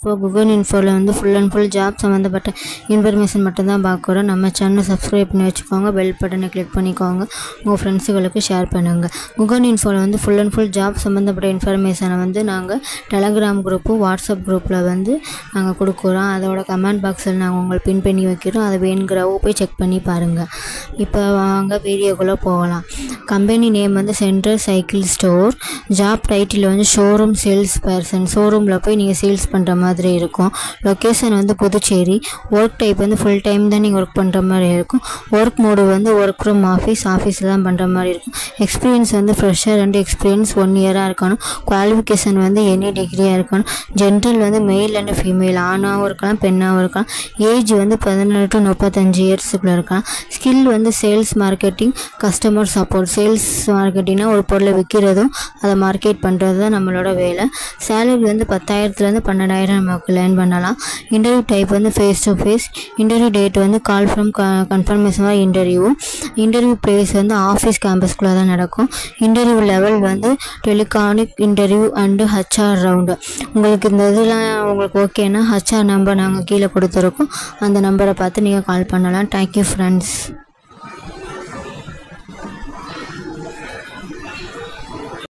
இப்போ கூகுள் இன்ஃபோவில் வந்து full and full job சம்மந்தப்பட்ட இன்ஃபர்மேஷன் மட்டும்தான் பார்க்குறோம். நம்ம சேனலை சப்ஸ்கிரைப் பண்ணி வச்சுக்கோங்க, பெல் பட்டனை கிளிக் பண்ணிக்கோங்க, உங்கள் ஃப்ரெண்ட்ஸுகளுக்கு ஷேர் பண்ணுங்கள். கூகுள் இன்ஃபோவில் வந்து ஃபுல் அண்ட் ஃபுல் ஜாப் சம்மந்தப்பட்ட இன்ஃபர்மேஷனை வந்து நாங்கள் டெலகிராம் குரூப்பு, வாட்ஸ்அப் குரூப்பில் வந்து நாங்கள் கொடுக்குறோம். அதோட கமெண்ட் பாக்ஸில் நாங்கள் உங்களுக்கு பின் பண்ணி வைக்கிறோம். அதை வேணுங்கிறவோ போய் செக் பண்ணி பாருங்கள். இப்போ வாங்க வீடியோக்குள்ளே போகலாம். கம்பெனி நேம் வந்து central cycle store. Job title வந்து ஷோரூம் சேல்ஸ் பர்சன். ஷோரூமில் போய் நீங்கள் சேல்ஸ் பண்ணுற மாதிரி இருக்கும். லொக்கேஷன் வந்து புதுச்சேரி. ஒர்க் டைப் வந்து ஃபுல் டைம் தான் நீங்கள் ஒர்க் பண்ணுற மாதிரி இருக்கும். ஒர்க் மோடு வந்து ஒர்க் ஃப்ரம் ஆஃபீஸில் தான் பண்ணுற மாதிரி இருக்கும். எக்ஸ்பீரியன்ஸ் வந்து ஃப்ரெஷர் அண்ட் எக்ஸ்பீரியன்ஸ் 1 இயராக இருக்கணும். குவாலிஃபிகேஷன் வந்து எனி டிகிரியாக இருக்கணும். ஜென்ரல் வந்து மேல் அண்ட் ஃபீமேல், ஆணாகவும் இருக்கலாம் பெண்ணாகவும் இருக்கலாம். ஏஜ் வந்து 18 to 35 இயர்ஸுக்குள்ளே இருக்கலாம். ஸ்கில் வந்து sales marketing, customer support. Sales மார்க்கெட்டிங்னா ஒரு பொருளை விற்கிறதும் அதை மார்க்கெட் பண்ணுறது தான் நம்மளோட வேலை. சேலரி வந்து 10,000 12,000 நமக்கு லேர்ன் பண்ணலாம். இன்டர்வியூ டைப் வந்து face to face. Interview date வந்து call from confirmation interview. Interview place வந்து ஆஃபீஸ் கேம்பஸ்குள்ளே தான் நடக்கும். இன்டர்வியூ லெவல் வந்து telephonic interview and HR round. உங்களுக்கு இந்த இதெல்லாம் உங்களுக்கு ஓகேன்னா HR நம்பர் நாங்கள் கீழே கொடுத்துருக்கோம். அந்த நம்பரை பார்த்து நீங்கள் கால் பண்ணலாம். Thank you friends.